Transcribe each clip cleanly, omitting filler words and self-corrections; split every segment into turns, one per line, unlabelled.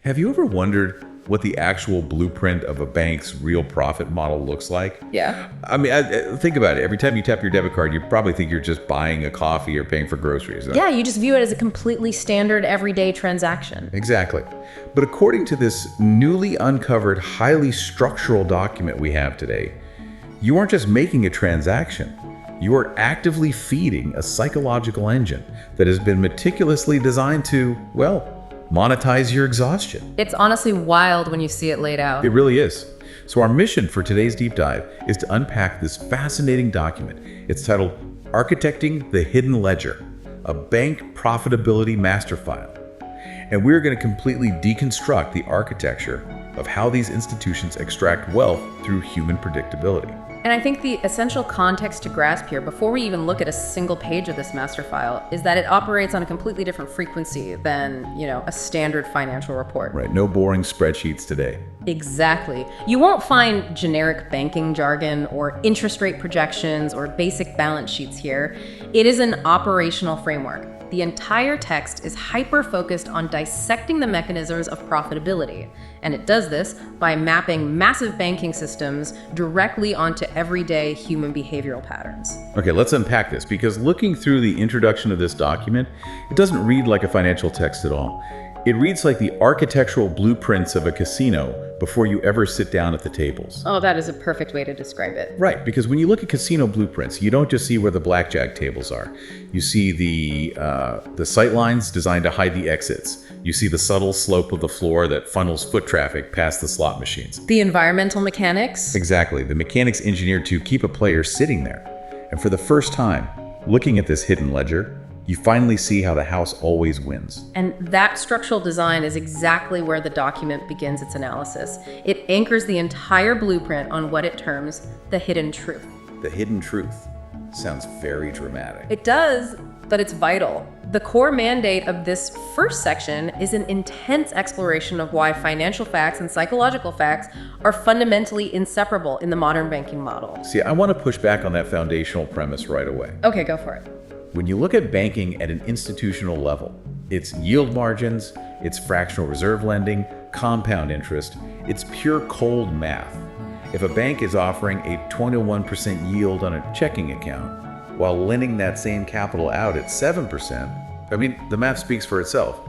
Have you ever wondered what the actual blueprint of a bank's real profit model looks like?
Yeah.
I mean, think about it. Every time you tap your debit card, you probably think you're just buying a coffee or paying for groceries.
Yeah, you just view it as a completely standard everyday transaction.
Exactly. But according to this newly uncovered, highly structural document we have today, you aren't just making a transaction. You are actively feeding a psychological engine that has been meticulously designed to, well, monetize your exhaustion.
It's honestly wild when you see it laid out.
It really is. So our mission for today's deep dive is to unpack this fascinating document. It's titled Architecting the Hidden Ledger, a bank profitability master file. And we're going to completely deconstruct the architecture of how these institutions extract wealth through human predictability.
And I think the essential context to grasp here, before we even look at a single page of this master file, is that it operates on a completely different frequency than, a standard financial report.
Right, no boring spreadsheets today.
Exactly. You won't find generic banking jargon or interest rate projections or basic balance sheets here. It is an operational framework. The entire text is hyper-focused on dissecting the mechanisms of profitability, and it does this by mapping massive banking systems directly onto everyday human behavioral patterns.
Okay, let's unpack this, because looking through the introduction of this document, it doesn't read like a financial text at all. It reads like the architectural blueprints of a casino before you ever sit down at the tables.
Oh, that is a perfect way to describe it.
Right, because when you look at casino blueprints, you don't just see where the blackjack tables are. You see the sight lines designed to hide the exits. You see the subtle slope of the floor that funnels foot traffic past the slot machines.
The environmental mechanics?
Exactly, the mechanics engineered to keep a player sitting there. And for the first time, looking at this hidden ledger, you finally see how the house always wins.
And that structural design is exactly where the document begins its analysis. It anchors the entire blueprint on what it terms the hidden truth.
The hidden truth sounds very dramatic.
It does, but it's vital. The core mandate of this first section is an intense exploration of why financial facts and psychological facts are fundamentally inseparable in the modern banking model.
See, I want to push back on that foundational premise right away.
Okay, go for it.
When you look at banking at an institutional level, it's yield margins, it's fractional reserve lending, compound interest, it's pure cold math. If a bank is offering a 21% yield on a checking account while lending that same capital out at 7%, the math speaks for itself.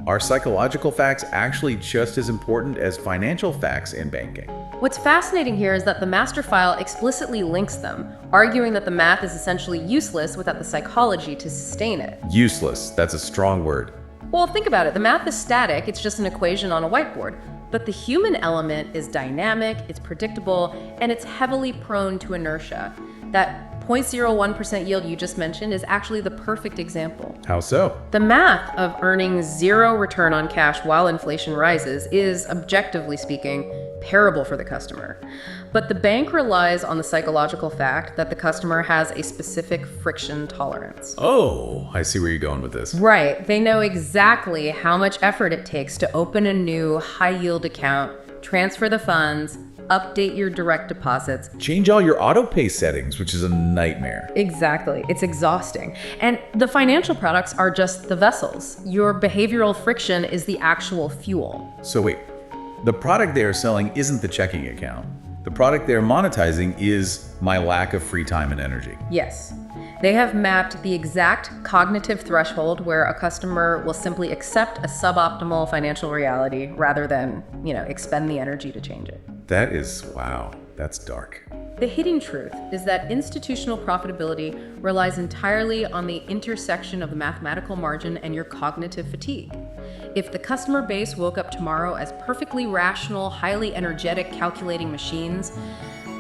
Are psychological facts actually just as important as financial facts in banking?
What's fascinating here is that the master file explicitly links them, arguing that the math is essentially useless without the psychology to sustain it.
Useless, that's a strong word.
Well, think about it. The math is static, it's just an equation on a whiteboard. But the human element is dynamic, it's predictable, and it's heavily prone to inertia. That 0.01% yield you just mentioned is actually the perfect example.
How so?
The math of earning zero return on cash while inflation rises is, objectively speaking, terrible for the customer. But the bank relies on the psychological fact that the customer has a specific friction tolerance.
Oh, I see where you're going with this.
Right. They know exactly how much effort it takes to open a new high-yield account, transfer the funds, update your direct deposits.
Change all your auto pay settings, which is a nightmare.
Exactly. It's exhausting. And the financial products are just the vessels. Your behavioral friction is the actual fuel.
So wait, the product they are selling isn't the checking account. The product they're monetizing is my lack of free time and energy.
Yes. They have mapped the exact cognitive threshold where a customer will simply accept a suboptimal financial reality rather than, expend the energy to change it.
Wow, that's dark.
The hidden truth is that institutional profitability relies entirely on the intersection of the mathematical margin and your cognitive fatigue. If the customer base woke up tomorrow as perfectly rational, highly energetic calculating machines,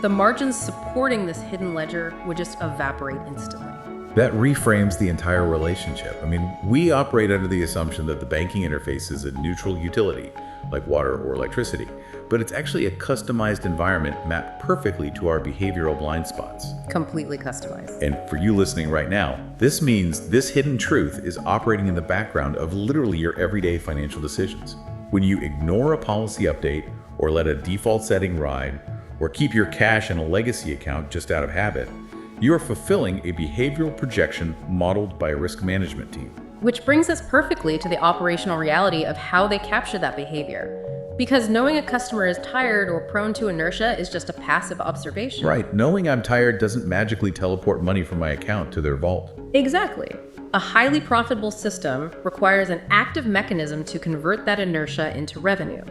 the margins supporting this hidden ledger would just evaporate instantly.
That reframes the entire relationship. We operate under the assumption that the banking interface is a neutral utility, like water or electricity, but it's actually a customized environment mapped perfectly to our behavioral blind spots.
Completely customized.
And for you listening right now, this means this hidden truth is operating in the background of literally your everyday financial decisions. When you ignore a policy update or let a default setting ride, or keep your cash in a legacy account just out of habit, you are fulfilling a behavioral projection modeled by a risk management team.
Which brings us perfectly to the operational reality of how they capture that behavior. Because knowing a customer is tired or prone to inertia is just a passive observation.
Right. Knowing I'm tired doesn't magically teleport money from my account to their vault.
Exactly. A highly profitable system requires an active mechanism to convert that inertia into revenue.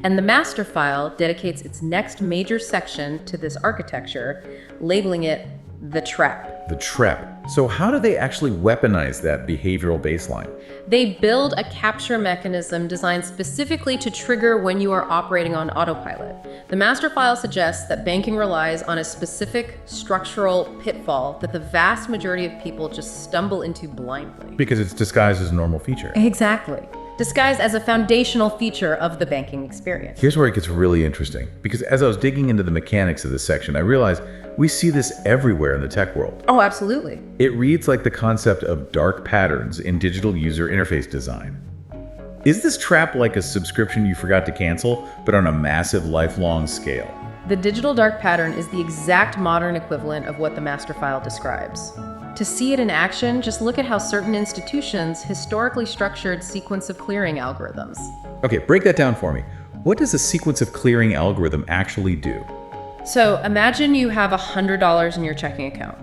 And the master file dedicates its next major section to this architecture, labeling it the trap.
The trap. So how do they actually weaponize that behavioral baseline?
They build a capture mechanism designed specifically to trigger when you are operating on autopilot. The master file suggests that banking relies on a specific structural pitfall that the vast majority of people just stumble into blindly.
Because it's disguised as a normal feature.
Exactly. Disguised as a foundational feature of the banking experience.
Here's where it gets really interesting. Because as I was digging into the mechanics of this section, I realized we see this everywhere in the tech world.
Oh, absolutely.
It reads like the concept of dark patterns in digital user interface design. Is this trap like a subscription you forgot to cancel, but on a massive lifelong scale?
The digital dark pattern is the exact modern equivalent of what the master file describes. To see it in action, just look at how certain institutions historically structured sequence of clearing algorithms.
Okay, break that down for me. What does a sequence of clearing algorithm actually do?
So imagine you have $100 in your checking account.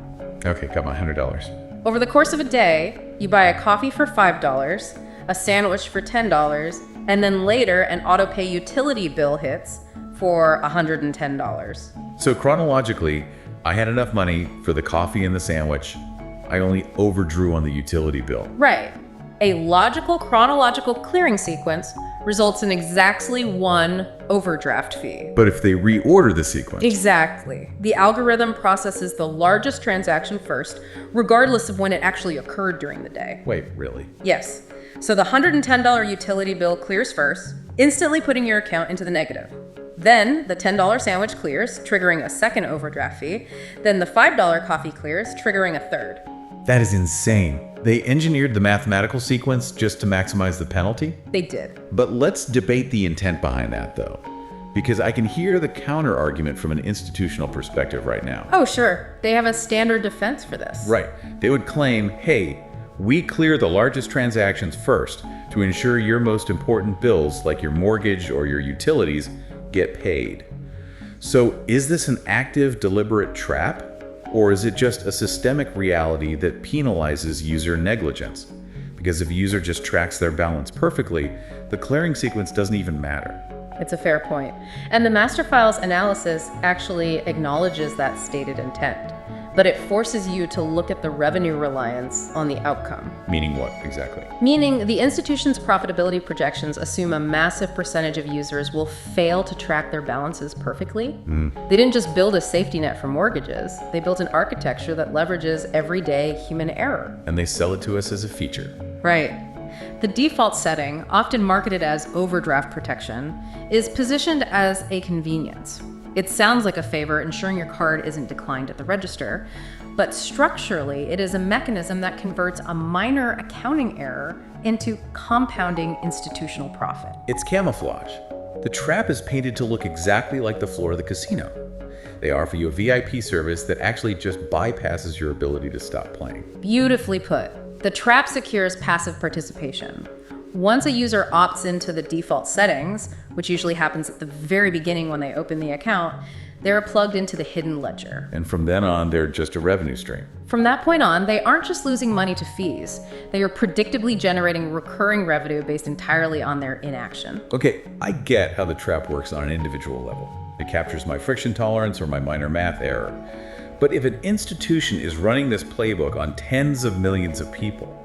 Okay, got my $100.
Over the course of a day, you buy a coffee for $5, a sandwich for $10, and then later an autopay utility bill hits for $110.
So chronologically, I had enough money for the coffee and the sandwich. I only overdrew on the utility bill.
Right. A logical chronological clearing sequence results in exactly one overdraft fee.
But if they reorder the sequence...
Exactly. The algorithm processes the largest transaction first, regardless of when it actually occurred during the day.
Wait, really?
Yes. So the $110 utility bill clears first, instantly putting your account into the negative. Then the $10 sandwich clears, triggering a second overdraft fee. Then the $5 coffee clears, triggering a third.
That is insane. They engineered the mathematical sequence just to maximize the penalty?
They did.
But let's debate the intent behind that, though. Because I can hear the counter-argument from an institutional perspective right now.
Oh, sure. They have a standard defense for this.
Right. They would claim, hey, we clear the largest transactions first to ensure your most important bills, like your mortgage or your utilities, get paid. So is this an active, deliberate trap? Or is it just a systemic reality that penalizes user negligence? Because if a user just tracks their balance perfectly, the clearing sequence doesn't even matter.
It's a fair point. And the master file's analysis actually acknowledges that stated intent. But it forces you to look at the revenue reliance on the outcome.
Meaning what, exactly?
Meaning the institution's profitability projections assume a massive percentage of users will fail to track their balances perfectly. They didn't just build a safety net for mortgages. They built an architecture that leverages everyday human error.
And they sell it to us as a feature.
Right. The default setting, often marketed as overdraft protection, is positioned as a convenience. It sounds like a favor, ensuring your card isn't declined at the register, but structurally, it is a mechanism that converts a minor accounting error into compounding institutional profit.
It's camouflage. The trap is painted to look exactly like the floor of the casino. They offer you a VIP service that actually just bypasses your ability to stop playing.
Beautifully put. The trap secures passive participation. Once a user opts into the default settings, which usually happens at the very beginning when they open the account, they're plugged into the hidden ledger.
And from then on, they're just a revenue stream.
From that point on, they aren't just losing money to fees. They are predictably generating recurring revenue based entirely on their inaction.
Okay, I get how the trap works on an individual level. It captures my friction tolerance or my minor math error. But if an institution is running this playbook on tens of millions of people,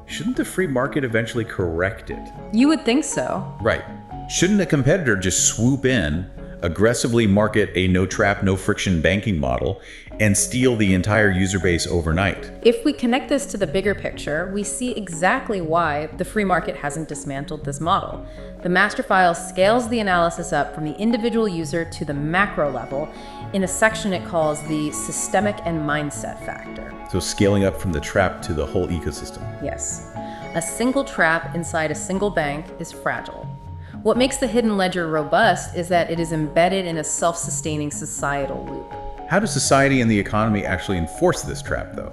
shouldn't the free market eventually correct it?
You would think so.
Right. Shouldn't a competitor just swoop in, aggressively market a no-trap, no-friction banking model, and steal the entire user base overnight?
If we connect this to the bigger picture, we see exactly why the free market hasn't dismantled this model. The master file scales the analysis up from the individual user to the macro level in a section it calls the systemic and mindset factor.
So scaling up from the trap to the whole ecosystem.
Yes. A single trap inside a single bank is fragile. What makes the hidden ledger robust is that it is embedded in a self-sustaining societal loop.
How does society and the economy actually enforce this trap, though?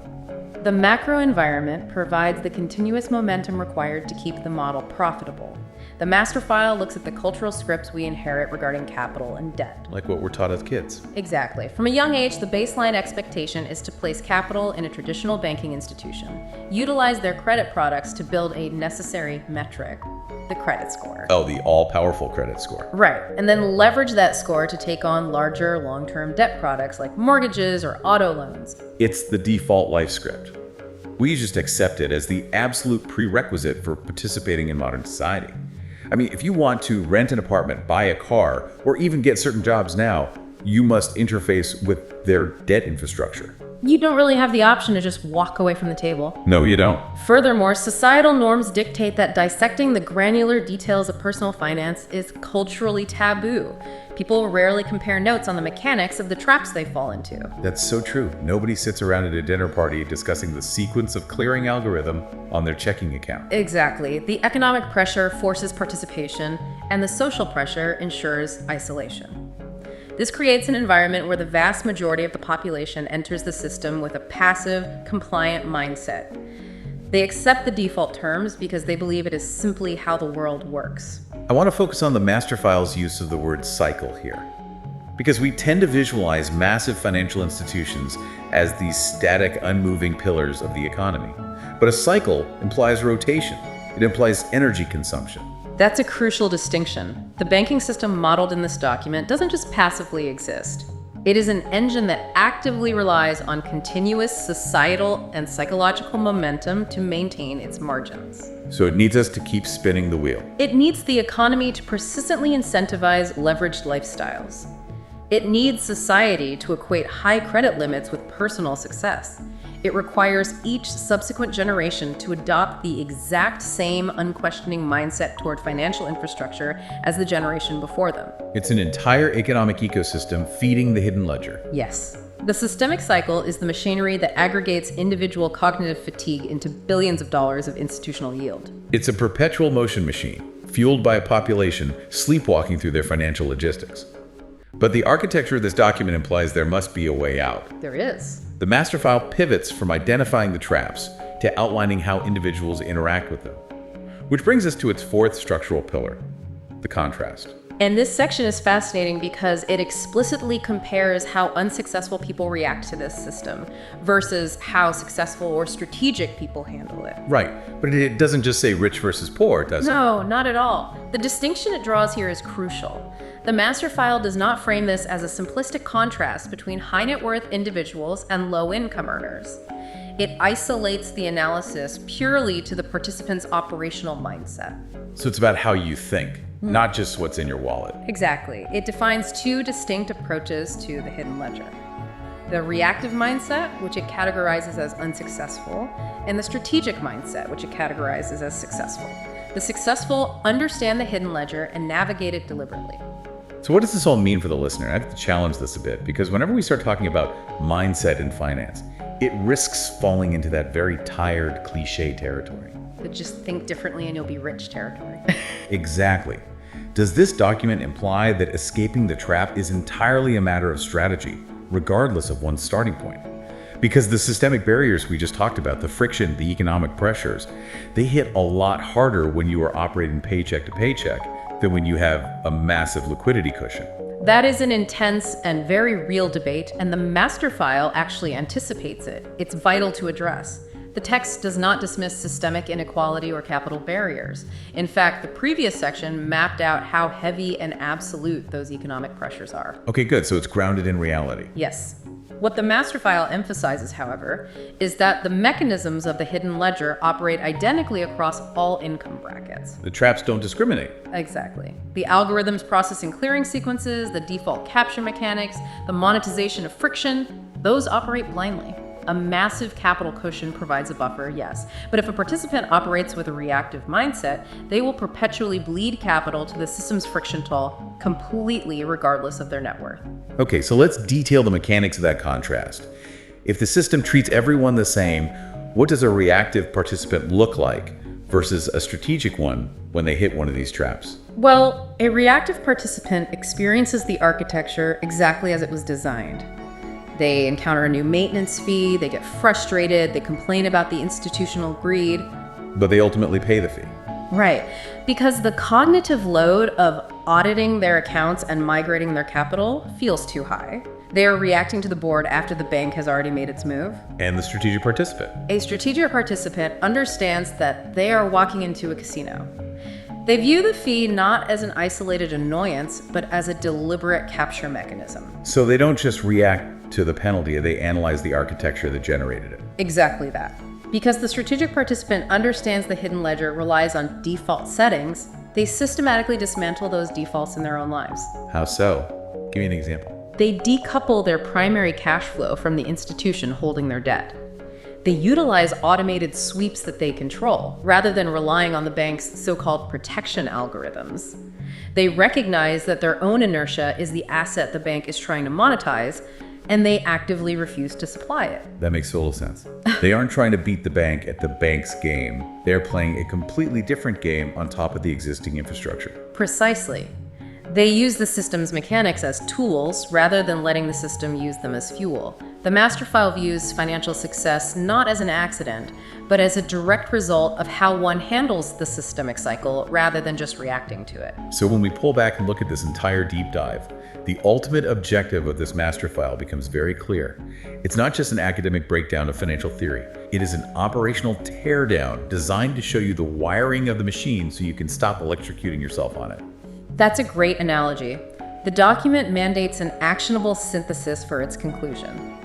The macro environment provides the continuous momentum required to keep the model profitable. The master file looks at the cultural scripts we inherit regarding capital and debt.
Like what we're taught as kids.
Exactly. From a young age, the baseline expectation is to place capital in a traditional banking institution, utilize their credit products to build a necessary metric, the credit score.
Oh, the all-powerful credit score.
Right, and then leverage that score to take on larger long-term debt products like mortgages or auto loans.
It's the default life script. We just accept it as the absolute prerequisite for participating in modern society. I mean, if you want to rent an apartment, buy a car, or even get certain jobs now, you must interface with their debt infrastructure.
You don't really have the option to just walk away from the table.
No, you don't.
Furthermore, societal norms dictate that dissecting the granular details of personal finance is culturally taboo. People rarely compare notes on the mechanics of the traps they fall into.
That's so true. Nobody sits around at a dinner party discussing the sequence of clearing algorithm on their checking account.
Exactly. The economic pressure forces participation, and the social pressure ensures isolation. This creates an environment where the vast majority of the population enters the system with a passive, compliant mindset. They accept the default terms because they believe it is simply how the world works.
I want to focus on the master file's use of the word cycle here, because we tend to visualize massive financial institutions as these static, unmoving pillars of the economy. But a cycle implies rotation. It implies energy consumption.
That's a crucial distinction. The banking system modeled in this document doesn't just passively exist. It is an engine that actively relies on continuous societal and psychological momentum to maintain its margins.
So it needs us to keep spinning the wheel.
It needs the economy to persistently incentivize leveraged lifestyles. It needs society to equate high credit limits with personal success. It requires each subsequent generation to adopt the exact same unquestioning mindset toward financial infrastructure as the generation before them.
It's an entire economic ecosystem feeding the hidden ledger.
Yes. The systemic cycle is the machinery that aggregates individual cognitive fatigue into billions of dollars of institutional yield.
It's a perpetual motion machine, fueled by a population sleepwalking through their financial logistics. But the architecture of this document implies there must be a way out.
There is.
The master file pivots from identifying the traps to outlining how individuals interact with them. Which brings us to its fourth structural pillar, the contrast.
And this section is fascinating because it explicitly compares how unsuccessful people react to this system versus how successful or strategic people handle it.
Right, but it doesn't just say rich versus poor, does it?
No, not at all. The distinction it draws here is crucial. The master file does not frame this as a simplistic contrast between high net worth individuals and low income earners. It isolates the analysis purely to the participant's operational mindset.
So it's about how you think, not just what's in your wallet.
Exactly. It defines two distinct approaches to the hidden ledger. The reactive mindset, which it categorizes as unsuccessful, and the strategic mindset, which it categorizes as successful. The successful understand the hidden ledger and navigate it deliberately.
So what does this all mean for the listener? I have to challenge this a bit, because whenever we start talking about mindset in finance, it risks falling into that very tired, cliche territory.
But just think differently and you'll be rich territory.
Exactly. Does this document imply that escaping the trap is entirely a matter of strategy, regardless of one's starting point? Because the systemic barriers we just talked about, the friction, the economic pressures, they hit a lot harder when you are operating paycheck to paycheck than when you have a massive liquidity cushion.
That is an intense and very real debate, and the master file actually anticipates it. It's vital to address. The text does not dismiss systemic inequality or capital barriers. In fact, the previous section mapped out how heavy and absolute those economic pressures are.
Okay, good. So it's grounded in reality.
Yes. What the master file emphasizes, however, is that the mechanisms of the hidden ledger operate identically across all income brackets.
The traps don't discriminate.
Exactly. The algorithms processing clearing sequences, the default capture mechanics, the monetization of friction, those operate blindly. A massive capital cushion provides a buffer, yes, but if a participant operates with a reactive mindset, they will perpetually bleed capital to the system's friction toll completely regardless of their net worth.
Okay, so let's detail the mechanics of that contrast. If the system treats everyone the same, what does a reactive participant look like versus a strategic one when they hit one of these traps?
Well, a reactive participant experiences the architecture exactly as it was designed. They encounter a new maintenance fee, they get frustrated, they complain about the institutional greed.
But they ultimately pay the fee.
Right, because the cognitive load of auditing their accounts and migrating their capital feels too high. They are reacting to the board after the bank has already made its move.
And the strategic participant.
A strategic participant understands that they are walking into a casino. They view the fee not as an isolated annoyance, but as a deliberate capture mechanism.
So they don't just react to the penalty, they analyze the architecture that generated it.
Exactly that. Because the strategic participant understands the hidden ledger relies on default settings, they systematically dismantle those defaults in their own lives.
How so? Give me an example.
They decouple their primary cash flow from the institution holding their debt. They utilize automated sweeps that they control, rather than relying on the bank's so-called protection algorithms. They recognize that their own inertia is the asset the bank is trying to monetize, and they actively refuse to supply it.
That makes total sense. They aren't trying to beat the bank at the bank's game. They're playing a completely different game on top of the existing infrastructure.
Precisely. They use the system's mechanics as tools rather than letting the system use them as fuel. The master file views financial success not as an accident, but as a direct result of how one handles the systemic cycle rather than just reacting to it.
So when we pull back and look at this entire deep dive, the ultimate objective of this master file becomes very clear. It's not just an academic breakdown of financial theory. It is an operational teardown designed to show you the wiring of the machine so you can stop electrocuting yourself on it.
That's a great analogy. The document mandates an actionable synthesis for its conclusion.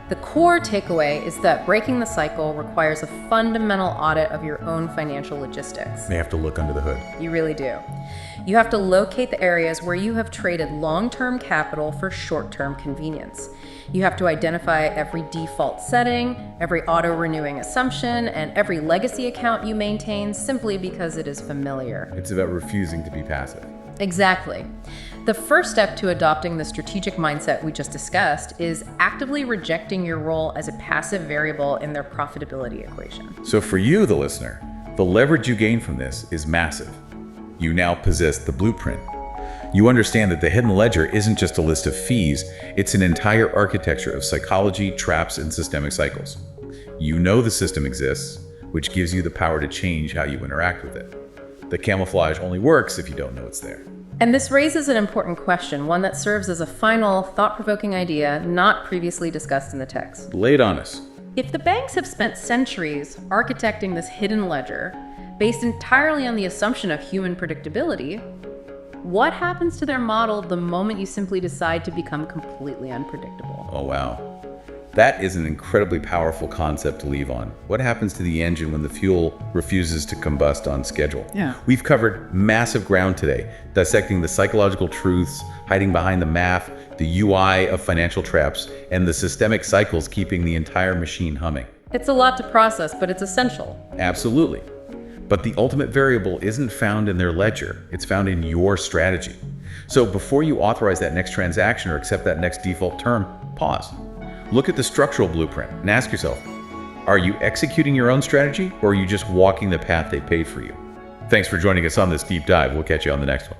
The core takeaway is that breaking the cycle requires a fundamental audit of your own financial logistics.
They have to look under the hood.
You really do. You have to locate the areas where you have traded long-term capital for short-term convenience. You have to identify every default setting, every auto-renewing assumption, and every legacy account you maintain simply because it is familiar.
It's about refusing to be passive.
Exactly. The first step to adopting the strategic mindset we just discussed is actively rejecting your role as a passive variable in their profitability equation.
So for you, the listener, the leverage you gain from this is massive. You now possess the blueprint. You understand that the hidden ledger isn't just a list of fees, it's an entire architecture of psychology, traps, and systemic cycles. You know the system exists, which gives you the power to change how you interact with it. The camouflage only works if you don't know it's there.
And this raises an important question, one that serves as a final, thought-provoking idea not previously discussed in the text.
Lay it on us.
If the banks have spent centuries architecting this hidden ledger, based entirely on the assumption of human predictability, what happens to their model the moment you simply decide to become completely unpredictable?
Oh, wow. That is an incredibly powerful concept to leave on. What happens to the engine when the fuel refuses to combust on schedule?
Yeah.
We've covered massive ground today, dissecting the psychological truths hiding behind the math, the UI of financial traps, and the systemic cycles keeping the entire machine humming.
It's a lot to process, but it's essential.
Absolutely. But the ultimate variable isn't found in their ledger, it's found in your strategy. So before you authorize that next transaction or accept that next default term, pause. Look at the structural blueprint and ask yourself, are you executing your own strategy or are you just walking the path they paved for you? Thanks for joining us on this deep dive. We'll catch you on the next one.